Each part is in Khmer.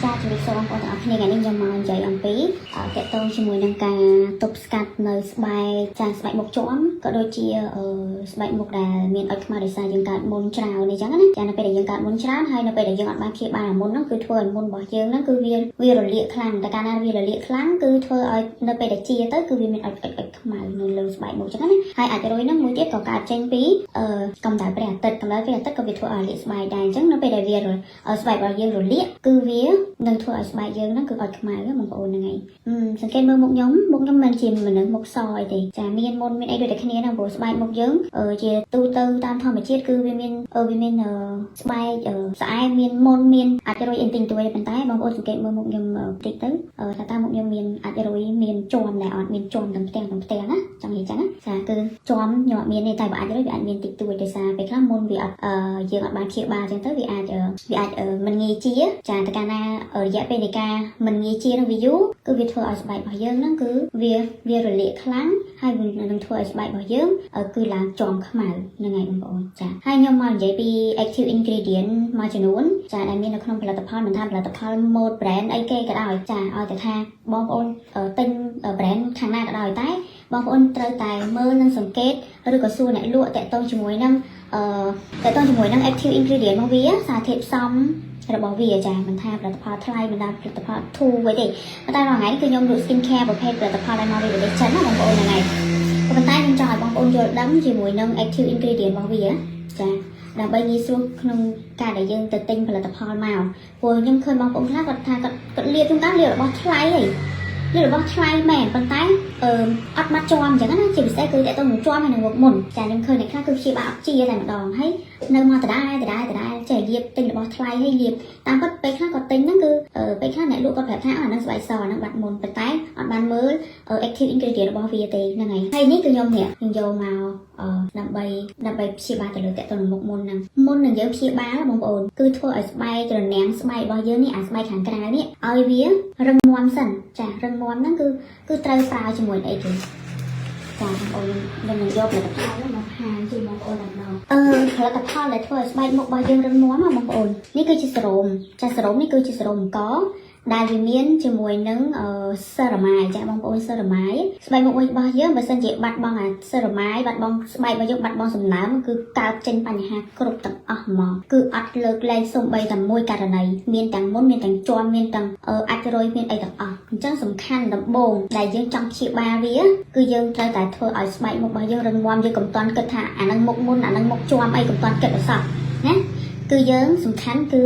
ចាជំរាបសួរបងប្អូនទាំងអស់គ្នាថ្ងៃនេះខ្ញុំមកនិយាយអំពីតកតងជាមួយនឹងការទប់ស្កាត់នៅស្បែកចាស្បែកមុខជាប់ក៏ដូចជាស្បែកមុខដែលមានអុចខ្មៅដោយសារយើងកើតមុនច្រើនអញ្ចឹងណាចានៅពេលដែលយើងកើតមុនច្រើនហើយនៅពេលដែលយើងអត់បានព្យាបាលមុនហ្នឹងគឺធ្វើឲ្យមុនរបស់យើងហ្នឹងគឺវារលាកខ្លាំងតែកាលណាវារលាកខ្លាំងគឺធ្វើឲ្យនៅពេលដែលជាទៅគឺវាមានអុចខ្មៅនៅលើស្បែកមុខអញ្ចឹងណាហើយអាចរុយហ្នឹងមួយទៀតក៏កើតចេញពីកម្ដៅព្រះអាទិត្យកម្ដៅព្រះអាទិត្យក៏វាធ្វើឲ្យលាកស្បែកដែរអញ្ចឹងនៅពេលដែលវាស្បែករបស់យើងរលាកគឺវានឹងធ្វើឲ្យស្បែកយើងហ្នឹងគឺអុចខ្មៅបងប្អូនហ្នឹងឯងសង្កេតមើលមុខខ្ញុំមិនជាមនុស្សមុខសអីទេចាមានមុនមានអីដូចតែគ្នាហ្នឹងព្រោះស្បែកមុខយើងជាទូទៅតាមធម្មជាតិគឺវាមានស្បែកស្អែមមានមុនមានអាចរុយអីទិញទួយប៉ុន្តែបងប្អូនសង្កេតមើលមុខខ្ញុំតិចទៅថាតើមុខខ្ញុំមានអាចរុយមានជាំដែរអត់មានជាំទាំងផ្ទាំងណាចង់និយាយចឹងណាចាគឺជាំខ្ញុំអត់មានទេតែបើអាចរុយវាអាចមានតិចតួចដោយសារពេលខ្លះមុនវាអត់យើងអត់បានព្យាបាលចឹងទៅវាអាចមិនងាយជាចាតែកាលណារយៈពេលនៃការមិនងាយជានឹងវាយូរគឺវាធ្វើឲ្យស្បែករបស់យើងហ្នឹងគឺវារលាកខ្លាំងហើយវានឹងធ្វើឲ្យស្បែករបស់យើងគឺឡើងជាំខ្មៅហ្នឹងហើយបងប្អូនចាហើយខ្ញុំមកនិយាយពី active ingredient មួយចំនួនចាដែលមាននៅក្នុងផលិតផលមិនថាផលិតផល mode brand អីគេក៏ដោយចាឲ្យតែថាបងប្អូនទិញ brand ខាងណាក៏ដោយតែបងប្អូនត្រូវតែមើលនិងសង្កេតឬក៏សួរអ្នកលក់តាក់ទងជាមួយនឹងactive ingredient របស់វាសារធាតុផ្សំរបស់វាចាមិនថាផលិតផលថ្លៃមិនថាផលិតផលធូរអីទេប៉ុន្តែរាល់ថ្ងៃនេះគឺខ្ញុំលក់ skin care ប្រភេទផលិតផលដែលមកពីប្រទេសចិនណាបងប្អូនហ្នឹងហើយប៉ុន្តែខ្ញុំចង់ឲ្យបងប្អូនយល់ដឹងជាមួយនឹង active ingredient របស់វាចាដើម្បីងាយស្រួលក្នុងការដែលយើងទៅទិញផលិតផលមកព្រោះខ្ញុំឃើញបងប្អូនខ្លះគាត់ថាគាត់លាបជួនកាលលាបរបស់ថ្លៃហីលាបរបស់ថ្លៃមែនប៉ុន្តែអត់បាត់ជាប់អញ្ចឹងណាជាពិសេសគឺតើតើនឹងជាប់ហើយនឹងមុខមុនចាខ្ញុំឃើញអ្នកខ្លះគឺព្យាបាលអត់ជាតែម្ដងហើយនៅមកដដែលចេះលាបទិញរបស់ថ្លៃហើយលាបតាមពិតពេលខ្លះគាត់ទិញហ្នឹងគឺពេលខ្លះអ្នកលក់គាត់ប្រាប់ថាអាហ្នឹងស្បែកសអាហ្នឹងបាត់មុនប៉ុន្តែអត់បានមើល active ingredient របស់វាទេហ្នឹងហើយនេះគឺខ្ញុំយកមកដើម្បីព្យាបាលទៅលើតើតើមុខមុនហ្នឹងមុននឹងយើងព្យាបាលបងប្អូនគឺធ្វើឲ្យស្បែករនាំងស្បែករបស់យើងនេះអាស្បែកខាងក្រៅនេះឲ្យវារឹងមាំសិនចារឹងមាំហ្នឹងគឺត្រូវប្រើជាមួយអីគេចាបងប្អូនខ្ញុំនឹងយកផលិតផលមកហាងជូនបងប្អូនតែម្ដងផលិតផលដែលធ្វើឲ្យស្បែកមុខរបស់យើងរឹងមាំបងប្អូននេះគឺជាសេរ៉ូមចាសេរ៉ូមនេះគឺជាសេរ៉ូមអង្គដែលវាមានជាមួយនឹងសេរ៉ាម៉ាយចាបងប្អូនសេរ៉ាម៉ាយស្បែកមុខរបស់យើងបើសិនជាបាត់បង់អាសេរ៉ាម៉ាយបាត់បង់ស្បែករបស់យើងបាត់បង់សំណើមគឺកើតចេញបញ្ហាគ្រប់ទាំងអស់ហ្មងគឺអត់លើកលែងសូម្បីតែមួយករណីមានទាំងមុនមានទាំងជាប់មានទាំងអាចរុយមានអីទាំងអស់អញ្ចឹងសំខាន់ដំបូងដែលយើងចង់ព្យាបាលវាគឺយើងត្រូវតែធ្វើឲ្យស្បែកមុខរបស់យើងរឹងមាំយើងកុំតាន់គិតថាអានឹងមុខមុនអានឹងមុខជាប់អីកុំតាន់គិតអសោះណាគឺយើងសំខាន់គឺ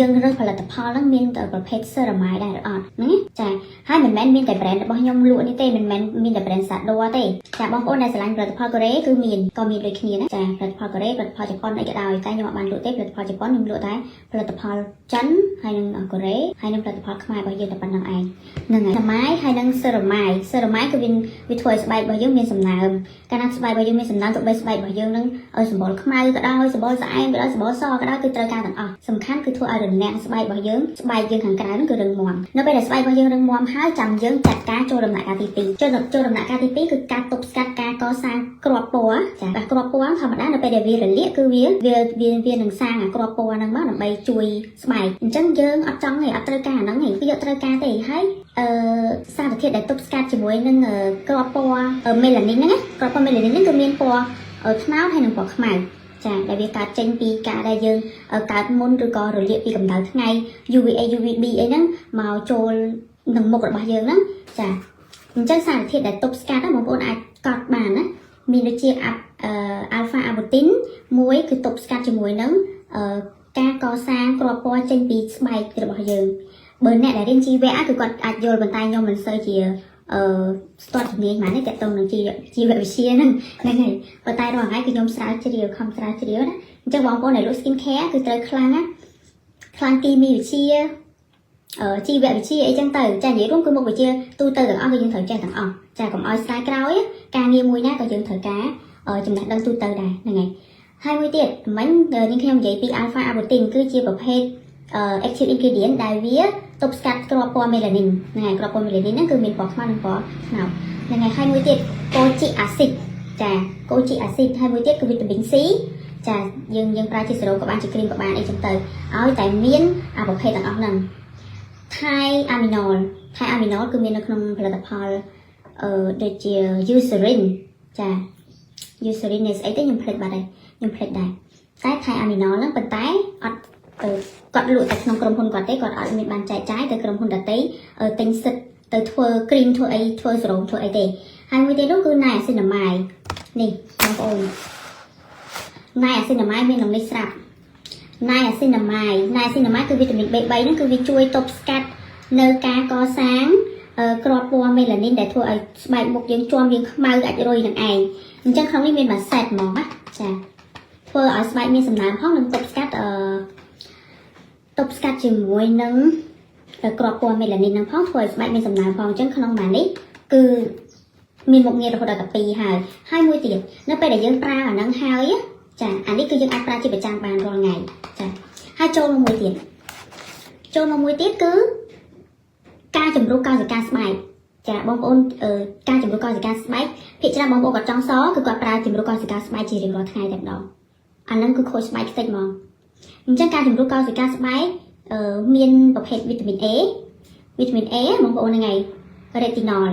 យើងរើសផលិតផលហ្នឹងមានប្រភេទ ceramide ដែរអត់ហ្នឹងចាហើយមិនមែនមានតែ brand របស់ខ្ញុំលក់នេះទេមិនមែនមានតែ brand Sado ទេចាបងប្អូនដែលស្រឡាញ់ផលិតផលកូរ៉េគឺក៏មានដូចគ្នាដែរចាផលិតផលកូរ៉េផលិតផលជប៉ុនអីក៏ដោយតែខ្ញុំអត់បានលក់ទេផលិតផលជប៉ុនខ្ញុំលក់តែផលិតផលចិនហើយនិងកូរ៉េហើយនិងផលិតផលខ្មែររបស់យើងតែប៉ុណ្្នឹងឯងហ្នឹងហើយម៉ាយហើយនិង ceramide គឺវាធ្វើឲ្យស្បែករបស់យើងមានសំណើមកាលណាស្បែករបស់យើងមានសំណើមទោះបីស្បែករបស់យើងនឹងឲ្យសម្បុរខ្មៅក៏ដោយសម្បុរស្អែមក៏ដោយសម្បុរសក៏ដោយគឺត្រូវការទាំងអស់សំខាន់គឺធ្វើឲ្យរនាំងស្បែករបស់យើងស្បែកយើងខាងក្រៅហ្នឹងគឺរឹងមាំនៅពេលដែលស្បែករបស់យើងរឹងមាំហើយចាំយើងចាត់ការចូលដំណាក់កាលទី2ចូលដំណាក់កាលទី2គឺការទប់ស្កាត់ការកសាងគ្រាប់ពណ៌ចាតែគ្រាប់ពណ៌ធម្មតានៅពេលដែលវារលាកគឺវានឹងសាងអាគ្រាប់ពណ៌ហ្នឹងមកដើម្បីជួយស្បែកអញ្ចឹងយើងអត់ចង់ទេអត់ត្រូវការអាហ្នឹងទេគឺយកត្រូវការទេហើយសារធាតុដែលទប់ស្កាត់ជាមួយនឹងគ្រាប់ពណ៌មេឡានីនហ្នឹងណាគ្រាប់ពណ៌មេឡានីនហ្នឹងគឺមានពណ៌ខ្មៅហើយនិងពណ៌ខ្មៅចាដែលវាកើតចេញពីការដែលយើងកើតមុនឬក៏រលាកពីកម្ដៅថ្ងៃ UVA UVB អីហ្នឹងមកចូលនឹងមុខរបស់យើងហ្នឹងចាអញ្ចឹងសារធាតុដែលទប់ស្កាត់បងប្អូនអាចកត់បានណាមានដូចជា alpha arbutin មួយគឺទប់ស្កាត់ជាមួយនឹងការកសាងគ្រាប់ពណ៌ចេញពីស្បែករបស់យើងបើអ្នកដែលរៀនជីវៈគឺគាត់អាចយល់ប៉ុន្តែខ្ញុំមិនសូវជាស្ទាត់ជំនាញហ្មងនេះតើតើនឹងជីវវិទ្យាហ្នឹងហើយប៉ុន្តែរាល់ថ្ងៃគឺខ្ញុំខំស្រាវជ្រាវណាអញ្ចឹងបងប្អូនដែលលក់ skin care គឺត្រូវខ្លាំងគីមីវិទ្យាជីវវិទ្យាអីចឹងទៅចានិយាយរួមគឺមុខវិជ្ជាទូទៅទាំងអស់គឺយើងត្រូវចេះទាំងអស់ចាកុំឲ្យស្ដាយក្រោយការងារមួយណាក៏យើងត្រូវការចំណេះដឹងទូទៅដែរហ្នឹងហើយមួយទៀតមិញនាងខ្ញុំនិយាយពី alpha arbutin គឺជាប្រភេទactive ingredient ដែលវាទប់ស្កាត់គ្រាប់ពណ៌មេឡានីនហ្នឹងហើយគ្រាប់ពណ៌មេឡានីនហ្នឹងគឺមានពណ៌ខ្មៅនិងពណ៌ខ្មៅហ្នឹងហើយមួយទៀត kojic acid ចា kojic acid ហើយមួយទៀតគឺវីតាមីន C ចាយើងប្រើជាសេរ៉ូមក៏បានជាគ្រីមក៏បានអីចឹងទៅឲ្យតែមានអាប្រភេទទាំងអស់ហ្នឹង Thai aminol គឺមាននៅក្នុងផលិតផលដូចជា Eucerin ចា Eucerin នេះស្អីទេខ្ញុំភ្លេចបាត់ហើយខ្ញុំភ្លេចដែរតែ Thai aminol ហ្នឹងប៉ុន្តែអត់គាត់លក់តែក្នុងក្រុមហ៊ុនគាត់ទេគាត់អត់មានបានចែកចាយទៅក្រុមហ៊ុនដទៃទិញសិទ្ធទៅធ្វើគ្រីមធ្វើអីធ្វើសេរ៉ូមធ្វើអីទេហើយមួយទៀតនោះគឺ Niacinamide នេះបងប្អូន Niacinamide មានក្នុងនេះស្រាប់ Niacinamide គឺវីតាមីន B3 ហ្នឹងគឺវាជួយទប់ស្កាត់នៅការកសាងគ្រាប់ពណ៌មេឡានីនដែលធ្វើឲ្យស្បែកមុខយើងជាំយើងខ្មៅអាចរុយនឹងឯងអញ្ចឹងក្នុងនេះមានមួយសេតហ្មងណាចាធ្វើឲ្យស្បែកមានសំណើមផងនិងទប់ស្កាត់ជាមួយនឹងគ្រាប់ពណ៌មេឡានីនហ្នឹងផងធ្វើឲ្យស្បែកមានសំណើមផងអញ្ចឹងក្នុងម៉ានេះគឺមានមុខងាររហូតដល់តែ2ហើយមួយទៀតនៅពេលដែលយើងប្រើអាហ្នឹងហើយចាអានេះគឺយើងអាចប្រើជាប្រចាំបានរាល់ថ្ងៃចាហើយចូលមកមួយទៀតគឺការជំរុះកោសិកាស្បែកចាបងប្អូនការជំរុះកោសិកាស្បែកភាគច្រើនបងប្អូនគាត់ចង់សគឺគាត់ប្រើជំរុះកោសិកាស្បែកជារៀងរាល់ថ្ងៃតែម្ដងអាហ្នឹងគឺខូចស្បែកខ្ទេចហ្មងអញ្ចឹងការជំរុះកោសិកាស្បែកមានប្រភេទវីតាមីន A បងប្អូនហ្នឹងហើយ retinol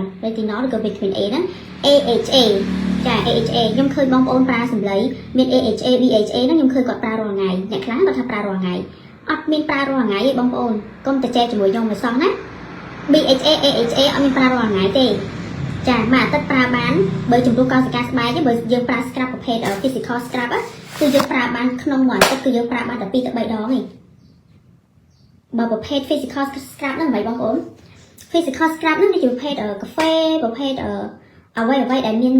ឬក៏វីតាមីន A ហ្នឹង AHA ចា AHA ខ្ញុំឃើញបងប្អូនប្រើសម្លៃមាន AHA BHA ហ្នឹងខ្ញុំឃើញគាត់ប្រើរាល់ថ្ងៃអ្នកខ្លះគាត់ថាប្រើរាល់ថ្ងៃអត់មានប្រើរាល់ថ្ងៃទេបងប្អូនកុំតែចែកជាមួយខ្ញុំមិនសោះណា BHA AHA អត់មានប្រើរាល់ថ្ងៃទេចាមួយអាទិត្យប្រើបានបើជំរុះកោសិកាស្បែកទេបើយើងប្រើ scrub ប្រភេទ physical scrub គឺយើងប្រើបានក្នុងមួយអាទិត្យគឺយើងប្រើបានតែ2ទៅ3ដងទេបើប្រភេទ physical scrub ហ្នឹងមិនបងប្អូន physical scrub ហ្នឹងជាប្រភេទកាហ្វេប្រភេទអ្វីដែលមាន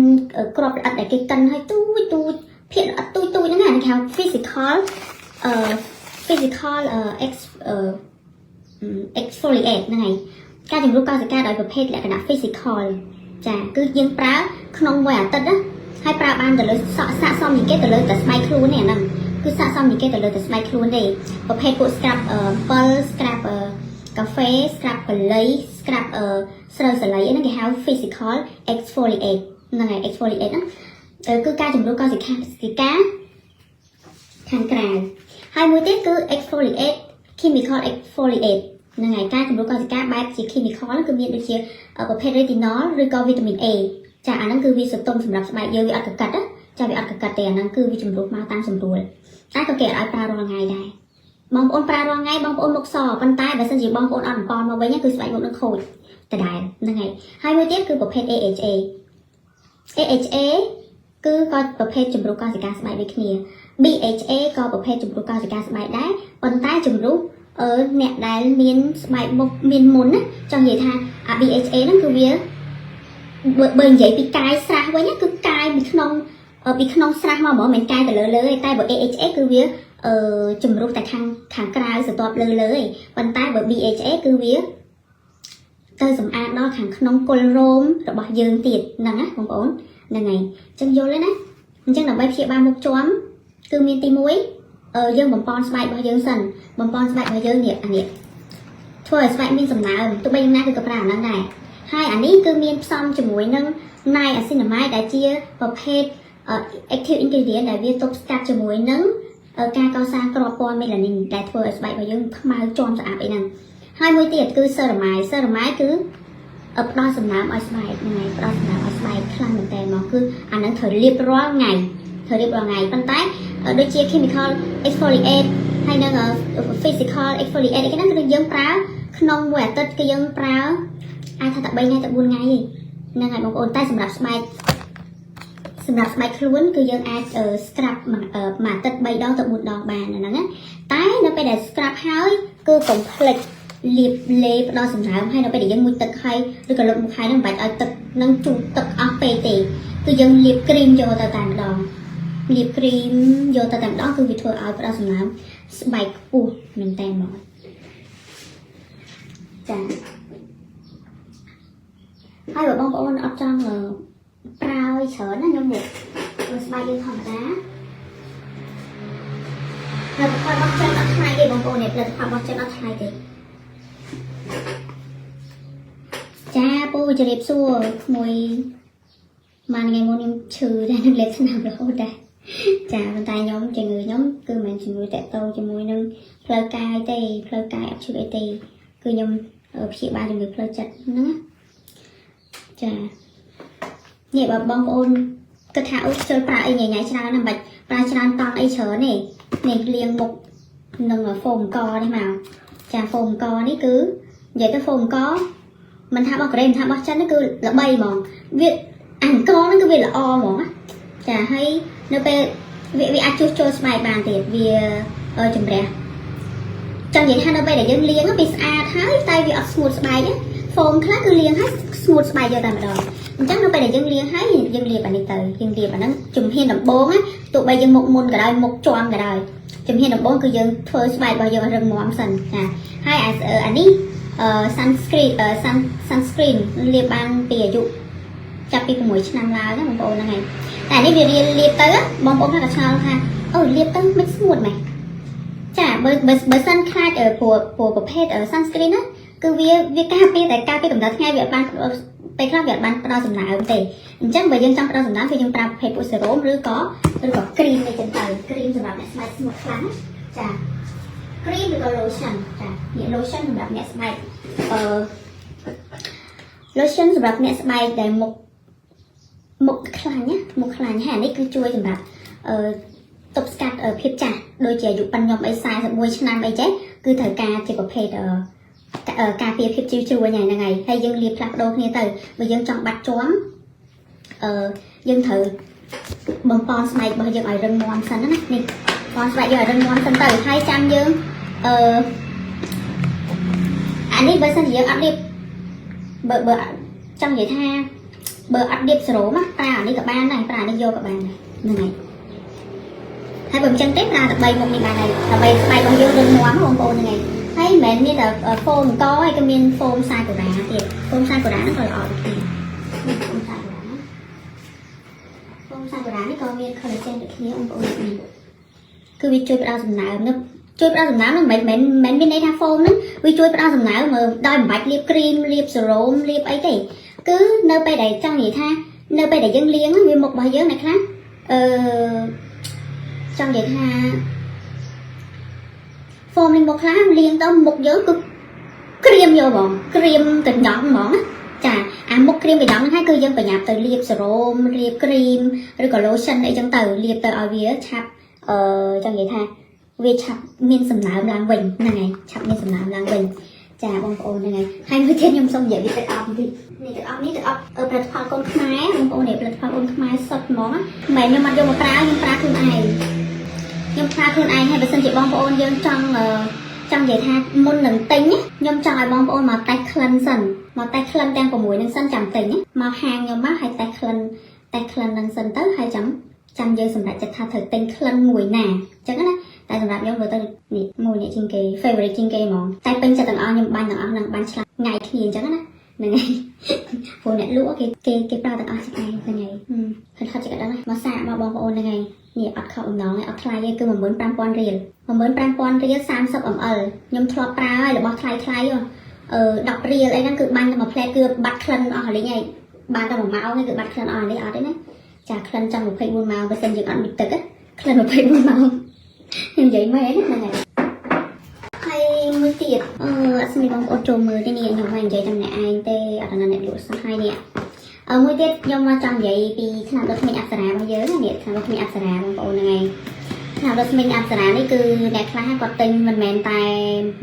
គ្រាប់ល្អិតដែលគេកិនឲ្យទូចភាគល្អិតទូចហ្នឹងគេហៅ physical exfoliate ហ្នឹងហើយការជំរុះកោសិកាដោយប្រភេទលក្ខណៈ physical ចាគឺយើងប្រើក្នុងមួយអាទិត្យណាហើយប្រើបានទៅលើស័ក្តិសមជាងគេទៅលើតែស្បែកខ្លួននេះអាហ្នឹងគឺស័ក្តិសមជាងគេទៅលើតែស្បែកខ្លួនទេប្រភេទពួក scrub 7 scrub កាហ្វេ scrub បល័យ scrub ស្រូវសាលីហ្នឹងគេហៅ physical exfoliate ហ្នឹងហើយ exfoliate ហ្នឹងគឺការជំរុះកោសិកាខាងក្រៅហើយមួយទៀតគឺ exfoliate chemical exfoliate ហ្នឹងហើយការជំរុះកោសិកាបែបជា chemical គឺមានដូចជាប្រភេទ retinol ឬក៏វីតាមីន A ចាអាហ្នឹងគឺវាសន្ទុំសម្រាប់ស្បែកយើងវាអត់កកិតចាវាអត់កកិតទេអាហ្នឹងគឺវាជំរុះមកតាមសម្រួលតែក៏គេអត់ឲ្យប្រើរាល់ថ្ងៃដែរបងប្អូនប្រើរាល់ថ្ងៃបងប្អូនមុខសប៉ុន្តែបើសិនជាបងប្អូនអត់អំប៉នមកវិញគឺស្បែកមុខនឹងខូចដដែលហ្នឹងហើយមួយទៀតគឺប្រភេទ AHA គឺក៏ប្រភេទជំរុះកោសិកាស្បែកដូចគ្នា BHA ក៏ប្រភេទជំរុះកោសិកាស្បែកដែរប៉ុន្តែជំរុះអ្នកដែលមានស្បែកមុខមានមុនណាចង់និយាយថាអា BHA ហ្នឹងគឺវាបើនិយាយពីកាយស្រះវិញគឺកាយពីក្នុងស្រះមកហ្មងមិនកាយទៅលើទេតែបើ AHA គឺវាជំរុះតែខាងក្រៅសន្ទាប់លើទេប៉ុន្តែបើ BHA គឺវាទៅសម្អាតដល់ខាងក្នុងគល់រោមរបស់យើងទៀតហ្នឹងណាបងប្អូនហ្នឹងហើយអញ្ចឹងយល់ទេណាអញ្ចឹងដើម្បីព្យាបាលមុខជាំគឺមានទី1យើងបំពន់ស្បែករបស់យើងសិនបំពន់ស្បែករបស់យើងនេះអានេះធ្វើឲ្យស្បែកមានសំណើមទោះបីយ៉ាងណាគឺក៏ប្រើអាហ្នឹងដែរហើយអានេះគឺមានផ្សំជាមួយនឹង Niacinamide ដែលជាប្រភេទ active ingredient ដែលវាទប់ស្កាត់ជាមួយនឹងការកសាងគ្រាប់ពណ៌មេឡានីនដែលធ្វើឲ្យស្បែករបស់យើងខ្មៅជាំស្អាតអីហ្នឹងហើយមួយទៀតគឺ ceramide គឺផ្ដល់សំណើមឲ្យស្បែកហ្នឹងហើយផ្ដល់សំណើមឲ្យស្បែកខ្លាំងមែនតើមកគឺអាហ្នឹងត្រូវលាបរាល់ថ្ងៃប៉ុន្តែដូចជា chemical exfoliate ហើយនឹង physical exfoliate អីហ្នឹងគឺយើងប្រើក្នុងមួយអាទិត្យគឺយើងប្រើអាចថាតែ3ថ្ងៃទៅ4ថ្ងៃទេហ្នឹងហើយបងប្អូនតែសម្រាប់ស្បែកខ្លួនគឺយើងអាច scrub មួយអាទិត្យ3ដងទៅ4ដងបានហ្នឹងណាតែនៅពេលដែល scrub ហើយគឺកុំភ្លេចលាបលេផ្ដល់សំណើមហើយនៅពេលដែលយើងមុជទឹកហើយឬក៏លុបមុខហើយហ្នឹងមិនបាច់ឲ្យទឹកនឹងជូរទឹកអស់ពេកទេគឺយើងលាបគ្រីមយកទៅតែម្ដងគឺវាធ្វើឲ្យផ្ដល់សំណើមស្បែកខ្ពស់មែនតើមកចាហើយបើបងប្អូនអត់ចង់ប្រើច្រើនណាខ្ញុំមកស្បែកយើងធម្មតាហើយផលបោះចិត្តអត់ថ្លៃទេបងប្អូននេះផលបោះចិត្តអត់ថ្លៃទេចាពូជម្រាបសួរក្មួយម៉ានថ្ងៃមុនខ្ញុំឈឺតែនឹងលេបស្នាមរហូតដែរចាប៉ុន្តែខ្ញុំជំងឺខ្ញុំគឺមិនជំងឺតាក់ទងជាមួយនឹងផ្លូវកាយទេផ្លូវកាយអត់ឈឺអីទេ គឺខ្ញុំព្យាបាលជំងឺផ្លូវចិត្តហ្នឹងណាចានេះបើបងប្អូនគិតថាអូចូលប្រើអីញ៉ៃច្រើនណាស់មិនប្រើច្រើនតង់អីច្រើននេះលាងមុខនឹងហ្វូមកនេះមកចាហ្វូមកនេះគឺនិយាយទៅហ្វូមកមិនថារបស់កូរ៉េមិនថារបស់ចិនគឺល្បីហ្មងវាអង្គហ្នឹងគឺវាល្អហ្មងចាហើយនៅពេលវាអាចជួសជុលស្បែកបានទៀតវាជំរះចង់និយាយថានៅពេលដែលយើងលាងវាស្អាតហើយតែវាអត់ស្ងួតស្បែកហ្វូមខ្លះគឺលាងហើយស្ងួតស្បែកយកតែម្ដងអញ្ចឹងនៅពេលដែលយើងលាងហើយយើងលាបអានេះទៅយើងលាបអាហ្នឹងជំហានដំបូងណាទោះបីយើងមុខមុនក៏ដោយមុខជាំក៏ដោយជំហានដំបូងគឺយើងធ្វើស្បែករបស់យើងឲ្យរឹងមាំសិនចាហើយអានេះsunscreen លាបបានពីអាយុចាប់ពី6ឆ្នាំឡើងណាបងប្អូនហ្នឹងហើយតែនេះវារៀនលាបទៅបងប្អូនថាឆ្ងល់ថាអូលាបទៅមិនស្ងួតម៉េចចាបើសិនខ្លាចព្រោះប្រភេទ sunscreen ណាគឺវាការពារតែការពារកម្ដៅថ្ងៃវាអត់បានពេលខ្លះវាអត់បានផ្ដល់សំណើមទេអញ្ចឹងបើយើងចង់ផ្ដល់សំណើមគឺយើងប្រើប្រភេទ serum ឬក៏ cream នេះចឹងទៅ cream សម្រាប់អ្នកស្បែកស្ងួតខ្លាំងចា cream ឬក៏ lotion ចានេះ lotion សម្រាប់អ្នកស្បែកlotion សម្រាប់អ្នកស្បែកដែលមុខខ្លាញ់ណាមុខខ្លាញ់ហើយអានេះគឺជួយសម្រាប់ទប់ស្កាត់ភាពចាស់ដូចជាអាយុប៉ាន់ខ្ញុំអី41ឆ្នាំអីចេះគឺត្រូវការជាប្រភេទការពារភាពជ្រីវជ្រួញហ្នឹងហើយយើងលាបផ្លាស់ប្ដូរគ្នាទៅបើយើងចង់បាត់ជាប់យើងត្រូវបំពន់ស្បែករបស់យើងឲ្យរឹងមាំសិនណានេះបំពន់ស្បែកយើងឲ្យរឹងមាំសិនទៅហើយចាំយើងអានេះបើសិនជាយើងអត់លាបបើចង់និយាយថាបើអត់លាបសេរ៉ូមប្រើអានេះក៏បានដែរប្រើអានេះយកក៏បានដែរហ្នឹងហើយបើមិនចឹងទេប្រើតែ3មុខនេះបានហើយដើម្បីស្បែករបស់យើងរឹងមាំបងប្អូនហ្នឹងហើយមិនមែនមានតែហ្វូមកហើយក៏មានហ្វូមសាកូរ៉ាទៀតហ្វូមសាកូរ៉ាហ្នឹងក៏ល្អដូចគ្នាហ្វូមសាកូរ៉ានេះក៏មាន collagen ដូចគ្នាបងប្អូនគឺវាជួយផ្ដល់សំណើមនឹងជួយផ្ដល់សំណើមហ្នឹងមិនមានន័យថាហ្វូមហ្នឹងវាជួយផ្ដល់សំណើមមើលដោយមិនបាច់លាបគ្រីមលាបសេរ៉ូមលាបអីទេគឺនៅពេលដែលចង់និយាយថានៅពេលដែលយើងលាងវាមុខរបស់យើងអ្នកខ្លះចង់និយាយថាហ្វូមនេះមុខខ្លះលាងទៅមុខយើងគឺក្រៀមយកហ្មងក្រៀមកញ្ញក់ហ្មងចាអាមុខក្រៀមកញ្ញក់ហ្នឹងហើយគឺយើងប្រញាប់ទៅលាបសេរ៉ូមលាបគ្រីមឬក៏ lotion អីចឹងទៅលាបទៅឲ្យវាឆាប់ចង់និយាយថាវាឆាប់មានសំណើមឡើងវិញហ្នឹងហើយឆាប់មានសំណើមឡើងវិញចាបងប្អូនហ្នឹងហើយមួយទៀតខ្ញុំសូមនិយាយវាទឹកអប់បន្តិចនេះទឹកអប់ផលិតផលកូនខ្មែរបងប្អូននេះផលិតផលកូនខ្មែរសុទ្ធហ្មងមិនខ្ញុំអត់យកមកប្រើខ្ញុំប្រើខ្លួនឯងខ្ញុំប្រើខ្លួនឯងហើយបើសិនជាបងប្អូនយើងចង់និយាយថាមុននឹងទិញខ្ញុំចង់ឲ្យបងប្អូនមកតេស្តក្លិនសិនមកតេស្តក្លិនទាំង6នឹងសិនចាំទិញមកហាងខ្ញុំមកហើយតេស្តក្លិននឹងសិនទៅហើយចាំយើងសម្រាប់ចិត្តថាត្រូវទិញក្លិនមួយណាអញ្ចឹងណាតែសម្រាប់ខ្ញុំមើលទៅនេះមួយនេះជាងគេ favorite ជាងគេហ្មងតែពេញចិត្តទាំងអស់ខ្ញុំបាញ់ទាំងអស់នឹងបាញ់ឆ្លាស់ថ្ងៃគ្នាអញ្ចឹងណាហ្នឹងហើយព្រោះអ្នកលក់គេប្រើទាំងអស់ឆ្ងាយហ្នឹងហើយហត់ចិត្តដល់មកសាកមកបងប្អូនហ្នឹងហើយនេះអត់ខកបំណងទេអត់ថ្លៃទេគឺ 15000 រៀល 15000 រៀល 30 ml ខ្ញុំធ្លាប់ប្រើហើយរបស់ថ្លៃ10រៀលអីហ្នឹងគឺបាញ់តែមួយផ្លែគឺបាត់ក្លិនអស់លេងហើយបានតែ1ម៉ោងគឺបាត់ក្លិនអស់នេះអត់ទេណាចាក្លិនចាំ24ម៉ោងបើសិនយើងអត់ប៊ីទឹកក្លិន24ម៉ោងខ្ញុំនិយាយមែនហ្នឹងហើយមួយទៀតអត់ស្មានបងប្អូនចូលមើលទេនេះខ្ញុំមិននិយាយតែម្នាក់ឯងទេអត់ណាអ្នកលក់សោះហើយនេះមួយទៀតខ្ញុំមកចង់និយាយពីថ្នាំដុសធ្មេញអប្សរារបស់យើងនេះថ្នាំដុសធ្មេញអប្សរាបងប្អូនហ្នឹងហើយថ្នាំដុសធ្មេញអប្សរានេះគឺអ្នកខ្លះគាត់ទិញមិនមែនតែ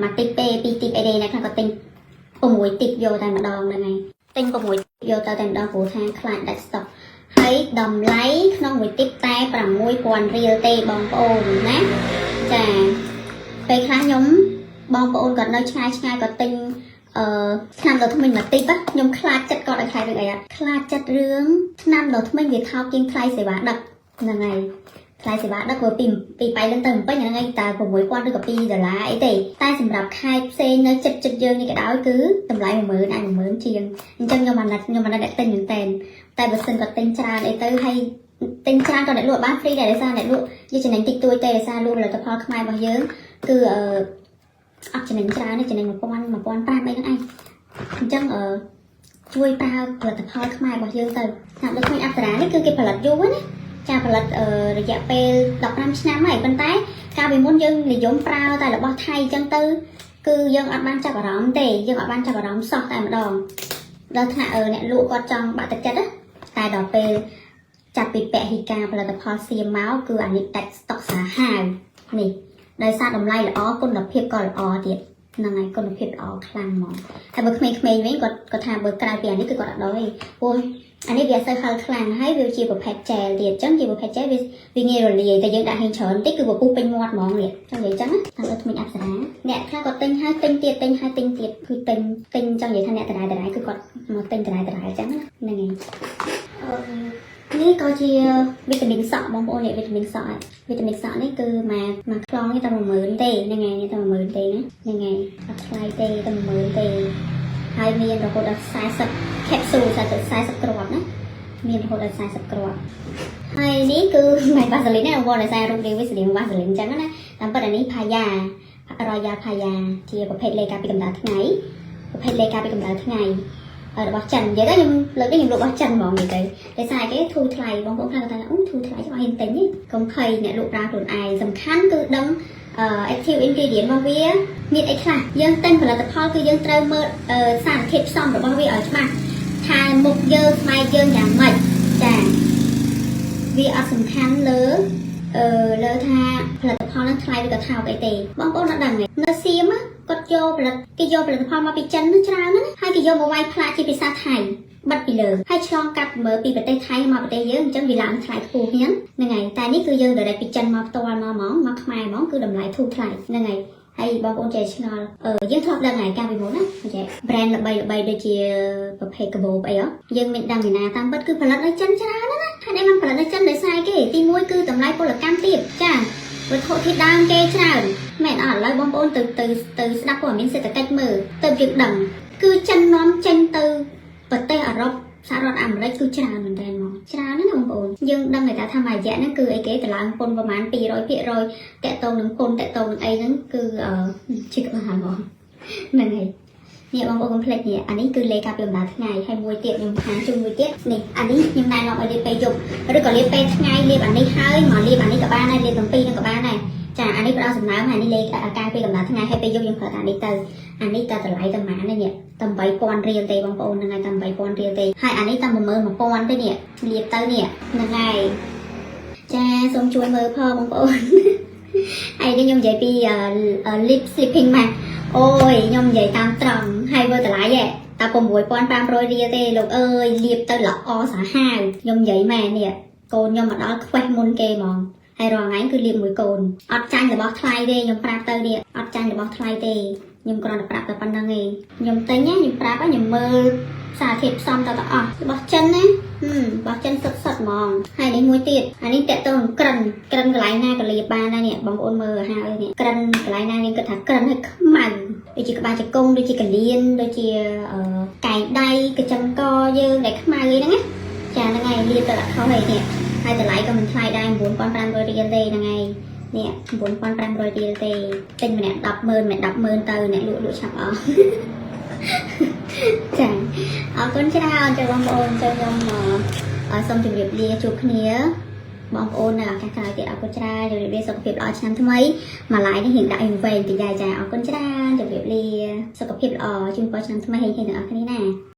មួយទីបទេពីរទីបអីទេអ្នកខ្លះគាត់ទិញ6ទីបយកតែម្ដងហ្នឹងហើយទិញ6ទីបយកតែម្ដងព្រោះថាខ្លាចដាច់ស្តុកហើយតម្លៃក្នុងមួយទីបតែ6000រៀលទេបងប្អូនណាចាពេលខ្លះខ្ញុំបងប្អូនគាត់នៅឆ្ងាយគាត់ទិញថ្នាំដុសធ្មេញមួយទីបខ្ញុំខ្លាចចិត្តគាត់ឲ្យខ្លាចរឿងអីអត់ខ្លាចចិត្តរឿងថ្នាំដុសធ្មេញវាថោកជាងថ្លៃសេវាដឹកហ្នឹងហើយថ្លៃសេវាដឹកពីបៃលិនទៅពេញហ្នឹងហើយតើ6000ឬក៏$2អីទេតែសម្រាប់ខេត្តផ្សេងនៅចិត្តយើងនេះក៏ដោយគឺតម្លៃ10000អាច10000ជាងអញ្ចឹងខ្ញុំអាណិតអ្នកទិញមែនតែបើសិនគាត់ទិញច្រើនអីទៅហើយទិញច្រើនក៏អ្នកលក់បានហ្វ្រីដែរដោយសារអ្នកលក់យកចំណេញតិចតួចទេដោយសារលក់ផលិតផលខ្មែររបស់យើងគឺអត់ចំណេញច្រើនទេចំណេញ1000 1500អីហ្នឹងឯងអញ្ចឹងជួយប្រើផលិតផលខ្មែររបស់យើងទៅថ្នាំដុសធ្មេញអប្សរានេះគឺគេផលិតយូរណាចាផលិតរយៈពេល15ឆ្នាំហើយប៉ុន្តែកាលពីមុនយើងនិយមប្រើតែរបស់ថៃអញ្ចឹងទៅ គឺយើងអត់បានចាប់អារម្មណ៍ទេយើងអត់បានចាប់អារម្មណ៍សោះតែម្ដងដល់ថ្នាក់អ្នកលក់គាត់ចង់បាក់ទឹកចិត្តតែដល់ពេលចាប់ពីពហិការផលិតផលសៀមមកគឺអានេះដាច់ស្តុកសាហាវនេះដោយសារតម្លៃល្អគុណភាពក៏ល្អទៀតហ្នឹងហើយគុណភាពល្អខ្លាំងហ្មងហើយបើក្មេងៗវិញគាត់ថាបើក្រៅពីអានេះគឺគាត់អត់ដល់ទេព្រោះអានេះវាអត់សូវហឹរខ្លាំងហើយវាជាប្រភេទជែលទៀតអញ្ចឹងជាប្រភេទជែលវាងាយរលាយតែយើងដាក់ហេងច្រើនតិចគឺពពុះពេញមាត់ហ្មងនេះចឹងនិយាយចឹងតាមលើថ្មីអប្សរាអ្នកខ្លះគាត់ទិញហើយទិញទៀតទិញហើយទិញទៀតគឺទិញចឹងនិយាយថាអ្នកដដែលគឺគាត់មកទិញដដែលអញ្ចឹងហ្នឹងហើយនេះក៏ជាវីតាមីនសក់បងប្អូននេះវីតាមីនសក់នេះគឺមកខ្លងនេះតែ10000ទេហ្នឹងហើយតែ10000ទេណាហ្នឹងហើយអត់ថ្លៃទេតែ10000ទេហើយមានរហូតដល់40 capsule 40គ្រាប់ណាមានរហូតដល់40គ្រាប់ហើយនេះគឺមិនវ៉ាសលីនទេបងប្អូនដោយសាររូបរាងវាស្តៀងវ៉ាសលីនអញ្ចឹងណាតាមពិតអានេះផាយ៉ាជាប្រភេទលេខការពីកម្ដៅថ្ងៃរបស់ចិននិយាយទៅខ្ញុំលើកនេះខ្ញុំលក់របស់ចិនហ្មងនិយាយទៅដោយសារគេធូរថ្លៃបងប្អូនខ្លះគាត់ថាធូរថ្លៃច្បាស់ហ៊ានទិញទេកុំភ័យអ្នកលក់ប្រើខ្លួនឯងសំខាន់គឺដឹងactive ingredient របស់វាមានអីខ្លះយើងទិញផលិតផលគឺយើងត្រូវមើលសារធាតុផ្សំរបស់វាឲ្យច្បាស់ថាមុខយើងស្បែកយើងយ៉ាងម៉េចចាវាអត់សំខាន់លើថាផលិតផលនឹងថ្លៃឬក៏ថោកអីទេបងប្អូនអត់ដឹងទេនៅសៀមគាត់យកផលិតផលមកពីចិនហ្នឹងច្រើនណាស់ហើយគេយកមកវាយផ្លាកជាភាសាថៃបិទពីលើហើយឆ្លងកាត់មើលពីប្រទេសថៃមកប្រទេសយើងអញ្ចឹងវាឡើងថ្លៃខ្ពស់ហ្នឹងហើយតែនេះគឺយើងdirectពីចិនមកផ្ទាល់មកខ្មែរហ្មងគឺតម្លៃធូរថ្លៃហ្នឹងហើយបងប្អូនចេះឆ្ងល់យើងធ្លាប់ដឹងហើយកាលពីមុនណាចេះ brand ល្បីដូចជាប្រភេទកាបូបអីយើងមានដឹងពីណាតាមពិតគឺផលិតនៅចិនច្រើនណាស់ហើយដែលមកផលិតនៅចិនដោយសារគេទី1គឺតម្លៃពលកម្មទាបចាវត្ថុធាតុដើមគេច្រើនមែនអត់ឥឡូវបងប្អូនទៅស្ដាប់ព័ត៌មានសេដ្ឋកិច្ចមើលទៅយើងដឹងគឺចិននាំចេញទៅប្រទេសអឺរ៉ុបសហរដ្ឋអាមេរិកគឺច្រើនមែនទែនមកច្រើនណាស់បងប្អូនយើងដឹងតែថាមួយរយៈហ្នឹងគឺអីគេតម្លើងពន្ធប្រហែល 200% តកតងនឹងពន្ធតកតងនឹងអីហ្នឹងគឺជាក្បាលហ្មងហ្នឹងហើយនេះបងប្អូនកុំភ្លេចនេះអានេះគឺលេខការពីកម្ដៅថ្ងៃហើយមួយទៀតខ្ញុំថាជុំមួយទៀតនេះអានេះខ្ញុំណែនាំឲ្យលាបពេលយប់ឬក៏លាបពេលថ្ងៃលាបអានេះហើយមកលាបអានេះក៏បានដែរលាប7ហ្នឹងក៏បានដែរចាអានេះផ្ដល់សំណើមអានេះលេខការពីកម្ដៅថ្ងៃហើយពេលយប់យើងប្រើអានេះទៅអានេះតែតម្លៃតែប៉ុន្មាននេះតែ8000រៀលទេបងប្អូនហ្នឹងហើយតែ8000រៀលទេហើយអានេះតែ11000ទេនេះលាបទៅនេះហ្នឹងហើយចាសូមជួយមើលផងបងប្អូនហើយនេះខ្ញុំនិយាយពី lip sleeping mask អូយខ្ញុំនិយាយតាមត្រង់ហើយមើលតម្លៃតែ6500រៀលទេលោកអើយលាបទៅល្អសាហាវខ្ញុំនិយាយមែននេះកូនខ្ញុំមកដល់ខ្វេះមុនគេហ្មងហើយរាល់ថ្ងៃគឺលាបមួយកូនអត់ចាញ់របស់ថ្លៃទេខ្ញុំប្រាប់ទៅនេះអត់ចាញ់របស់ថ្លៃទេខ្ញុំគ្រាន់តែប្រាប់តែប៉ុណ្្នឹងឯងខ្ញុំទិញខ្ញុំប្រាប់ខ្ញុំមើលសារធាតុផ្សំតអស់របស់ចិនណារបស់ចិនសុទ្ធហ្មងហើយនេះមួយទៀតអានេះតកតងក្រិនកន្លែងណាក៏លាបបានដែរនេះបងប្អូនមើលហើយនេះក្រិនកន្លែងណាយើងគិតថាក្រិនហើយខ្មៅដូចជាក្បាលជង្គង់ដូចជាកលៀនដូចជាកែងដៃកញ្ចឹងកយើងដែលខ្មៅអីហ្នឹងណាចាហ្នឹងហើយលាបទៅអត់ខុសអីនេះហើយតម្លៃក៏មិនថ្លៃដែរ9500រៀលទេហ្នឹងហើយនេះ9500រៀលទេទិញម្នាក់100,000ម្នាក់100,000ទៅអ្នកលក់ឆាប់អស់ចាអរគុណច្រើនចាបងប្អូនចូលខ្ញុំសូមជម្រាបលាជួបគ្នាបងប្អូននៅឱកាសក្រោយទៀតអរគុណច្រើនជម្រាបលាសុខភាពល្អឆ្នាំថ្មីមួយឡាយនេះរៀងដាក់ឲ្យវែងតិចដែរចាអរគុណច្រើនជម្រាបលាសុខភាពល្អជូនពរឆ្នាំថ្មីហេងៗទាំងអស់គ្នាណា